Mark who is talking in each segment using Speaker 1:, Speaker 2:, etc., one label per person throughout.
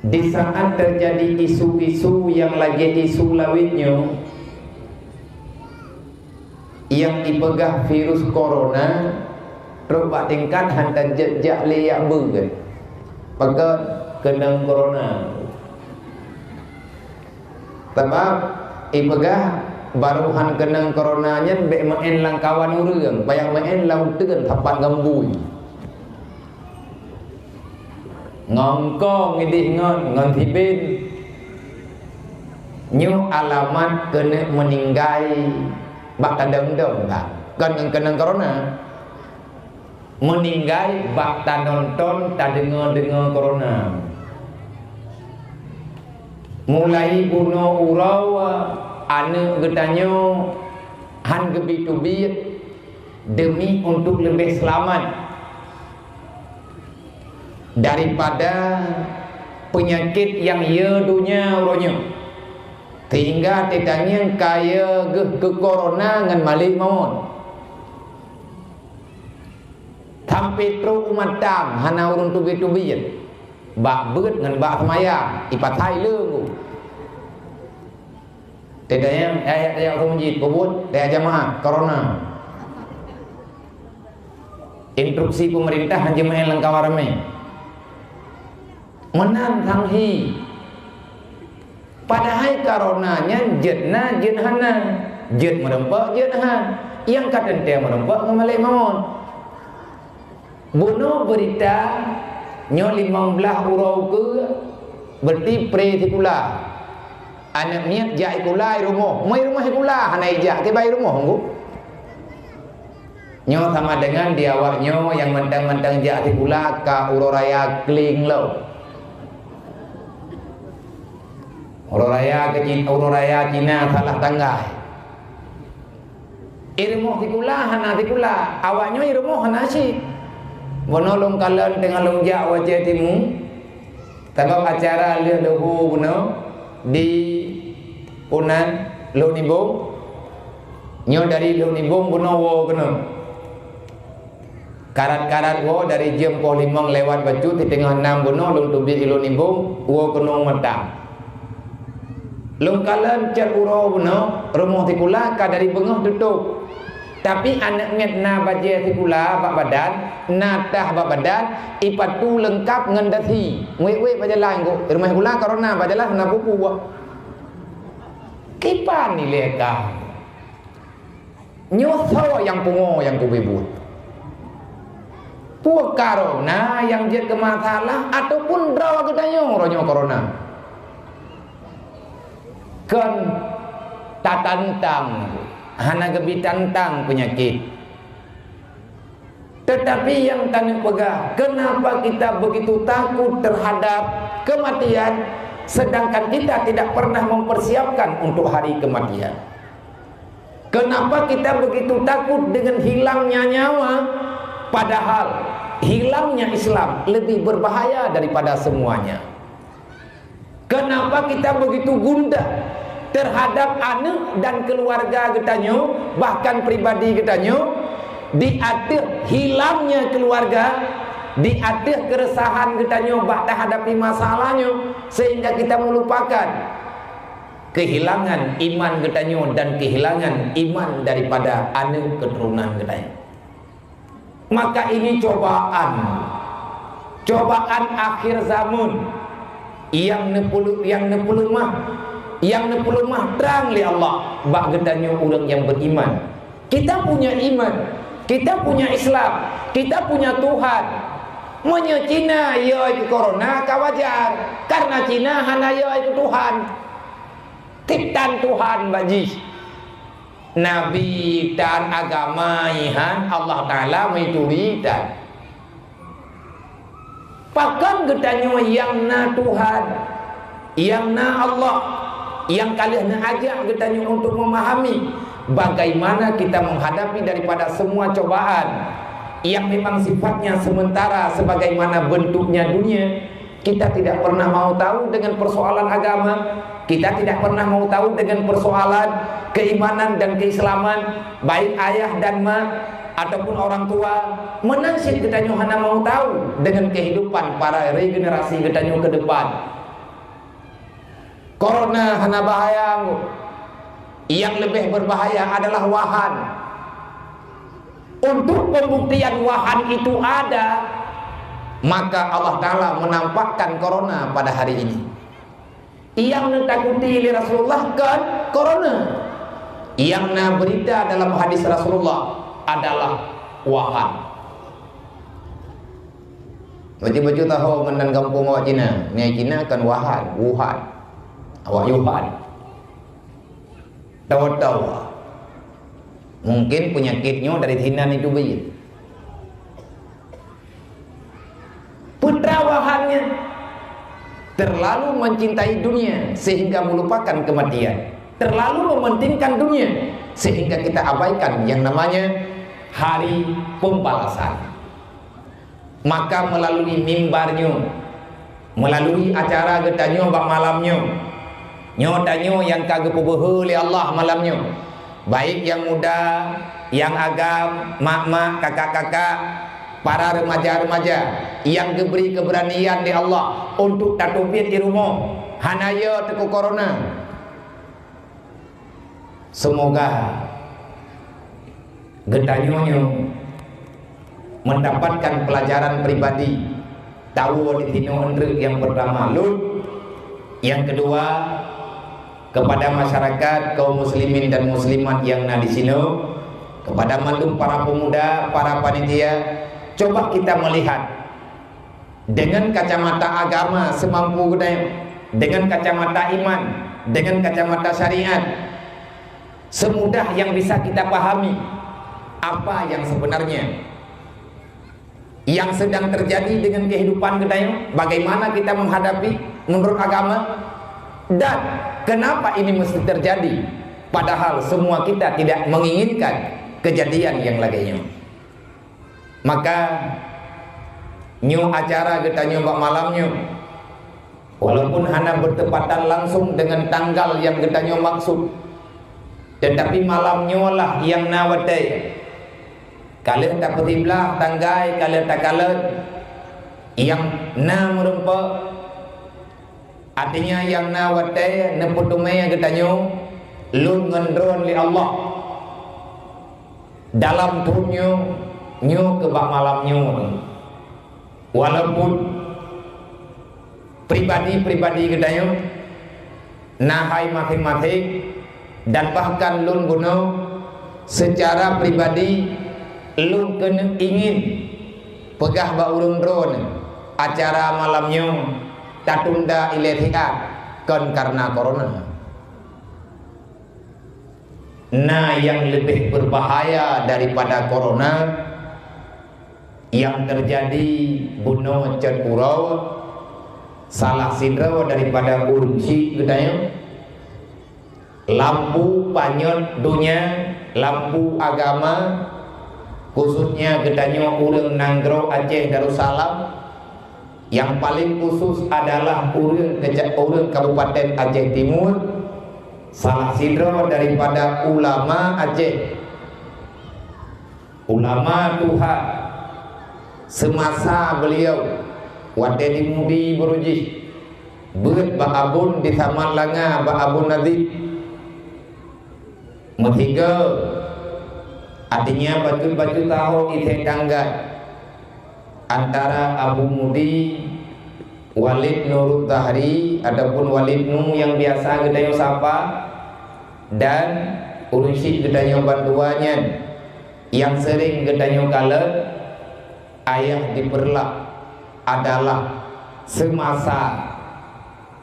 Speaker 1: Di saat terjadi isu-isu yang lagi isu lawitnya, yang dipegah virus corona, terubah tingkat hantar jejak liyak bergen pakai kena corona. Sebab dipegah baruhan kena coronanya be main langkawan urang, payah main lauteun tapat ngembui. Ngongkong ngidih ngon tibin nyu alamat kena meninggai bak tandang-dang tak kan kena corona meninggai bak nonton tak dengar corona mulai bunuh urau ane getanyo han gebit-ubit demi untuk lebih selamat daripada penyakit yang ia dunia uronya, sehingga tetangnya kaya ke corona ngan malik mawon sampai tru umat tam hana urun tubi-tubian bak beut ngan bak semaya ipatai leung tetangnya ayat-ayat masjid kubut ayat jamaah corona instruksi pemerintah hanya main lengkap ramai menang tanghi padahal coronanya jetna jenhana jet merempak jenhan yang kata dia merempak ngamalik mawon bunuh berita nyo 15 urau ke berarti pre-tikula anak miat jai kulai rumah mai rumah kula hanai jak ke bai rumah nggu nyo sama dengan diawaknyo yang mentang-mentang jak tikula ka uroraya kling lo uroraya Cina salah tanggai irmuh tikula hana tikula awaknyo irmuh hana si bonolong kalan tengah longjak wajah timu sebab acara lihat dohu bono di Punan Lunibong nyo dari Lunibong bono wo bono karat-karat wo dari jam 5 lewat baju di tengah 6 bono lung tubi Lunibong wo kono metang lung kalan cat urau bono rumah tikula ka dari bengah tutup tapi anak miat na baje tikula bak badan natah bak badan ipatu lengkap ngendati we bajalan go rumah kula corona bajalan na buku wa kipan ni leka nyoso yang pungo yang kubibut puak corona yang jet ke masalah ataupun draw gedanyo ronyo corona kan tatantang hana gebi tantang penyakit tetapi yang kami pegang kenapa kita begitu takut terhadap kematian sedangkan kita tidak pernah mempersiapkan untuk hari kematian kenapa kita begitu takut dengan hilangnya nyawa padahal hilangnya Islam lebih berbahaya daripada semuanya kenapa kita begitu gundah terhadap anak dan keluarga getanyo bahkan pribadi getanyo diatur hilangnya keluarga diatur keresahan getanyo bak hadapi masalahnya sehingga kita melupakan kehilangan iman getanyo dan kehilangan iman daripada anak keturunan getanyo maka ini cobaan akhir zaman yang nepuluh mah terang li Allah bak gedanyo orang yang beriman kita punya iman kita punya Islam kita punya Tuhan menye Cina ya itu corona kawajar karena Cina hana ya itu Tuhan ciptaan Tuhan baji nabi dan agama ihan Allah Ta'ala mituritan pakan gedanyo yang na Tuhan yang na Allah yang kalian ajak getanyo untuk memahami bagaimana kita menghadapi daripada semua cobaan yang memang sifatnya sementara sebagaimana bentuknya dunia kita tidak pernah mau tahu dengan persoalan agama kita tidak pernah mau tahu dengan persoalan keimanan dan keislaman baik ayah dan ma ataupun orang tua menangsit getanyo hana mau tahu dengan kehidupan para regenerasi getanyo ke depan Corona hana bahaya. Yang lebih berbahaya adalah wahan. Untuk pembuktian wahan itu ada, maka Allah Ta'ala menampakkan corona pada hari ini. Yang ditakuti oleh Rasulullah kan corona. Yang berita dalam hadis Rasulullah adalah wahan. Baju-baju tahu mendan kampung awak Cina. Ni Cina kan wahan, Wuhan. Awak Yuhan. Tahu-tahu. Mungkin penyakitnya dari Cina itu bayi. Putra wahannya terlalu mencintai dunia sehingga melupakan kematian. Terlalu mementingkan dunia sehingga kita abaikan yang namanya hari pembalasan. Maka melalui mimbarnya, melalui acara getanyo bak malamnya, nyotanyo yang kagak pubehe oleh Allah malamnya, baik yang muda, yang agam, mak-mak, kakak-kakak, para remaja-remaja yang diberi keberanian di Allah untuk tatubit di rumah, hanaya teku corona. Semoga getanyo mendapatkan pelajaran pribadi, tahu di tino Andre yang pertama lut, yang kedua kepada masyarakat kaum muslimin dan muslimat yang ada di sini, kepada mantum para pemuda, para panitia, coba kita melihat dengan kacamata agama semampu kita, dengan kacamata iman, dengan kacamata syariat, semudah yang bisa kita pahami apa yang sebenarnya yang sedang terjadi dengan kehidupan kita, bagaimana kita menghadapi menurut agama, dan kenapa ini mesti terjadi padahal semua kita tidak menginginkan kejadian yang lainnya. Maka acara kita bak malamnya, walaupun hanya bertepatan langsung dengan tanggal yang kita maksud, tetapi malamnya lah yang nawadai. Kalian tak petiblah tanggai, kalian tak kalah yang na merempak, artinya yang na wate na putumaya getanyo lu ngendron li Allah dalam turunnya nyo ke bak malamnya. Walaupun pribadi-pribadi getanyo nahai masing-masing, dan bahkan lun guna secara pribadi lu kena ingin pegah ba urung drone acara malamnya tatunda iletiat kan karena corona. Nah, yang lebih berbahaya daripada corona yang terjadi bunuh cerkurau salah sidra daripada urunci gedanya, lampu panyot dunia, lampu agama, khususnya gedanya urang Nanggro Aceh Darussalam, yang paling khusus adalah urang Kabupaten Aceh Timur, salah sidro daripada ulama Aceh, ulama Tuhan semasa beliau wate di Mudi Beruji beut ba abun di Taman Langa ba abun Nazib metiga. Artinya batu-batu tahu itu tangga antara Abu Mudi, Walid Nurut Tahri, adapun Walid Nu yang biasa gedayo sapa, dan Urusi gedayo bantuannya yang sering gedayo kalah ayah diperlak adalah semasa,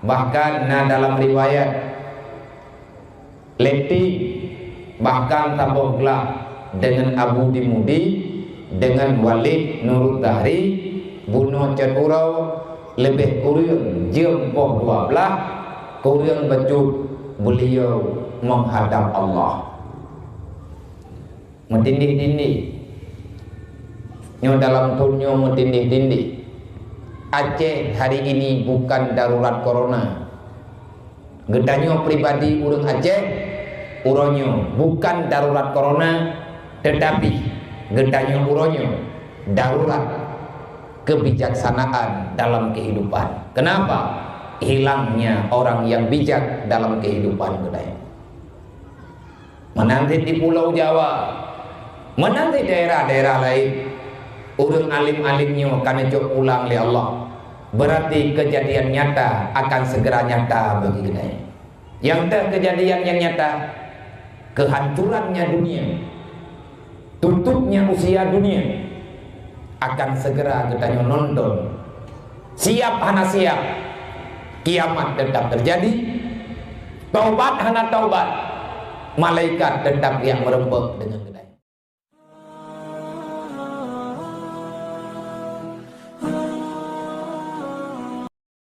Speaker 1: bahkan dalam riwayat Leti bahkan tabuh gelap dengan Abu Dimudi, dengan Walid Nurut Tahri, bunuh cerkurau lebih kurang jempoh 12 kurang baju beliau menghadap Allah mentindih-tindih nyo dalam tunyo mentindih-tindih. Aceh hari ini bukan darurat corona, gedanyo pribadi urang Aceh uronyo bukan darurat corona, tetapi gedanyo uronyo darurat kebijaksanaan dalam kehidupan. Kenapa? hilangnya orang yang bijak dalam kehidupan kita. Menanti di Pulau Jawa, menanti daerah-daerah lain, urang alim-alimnya karena jauh pulang oleh Allah, berarti kejadian nyata akan segera nyata bagi kita. Yang kejadian yang nyata, kehancurannya dunia, tutupnya usia dunia, akan segera kita nonton. Siap hana siap, kiamat tetap terjadi, taubat hana taubat, malaikat tetap yang merempek dengan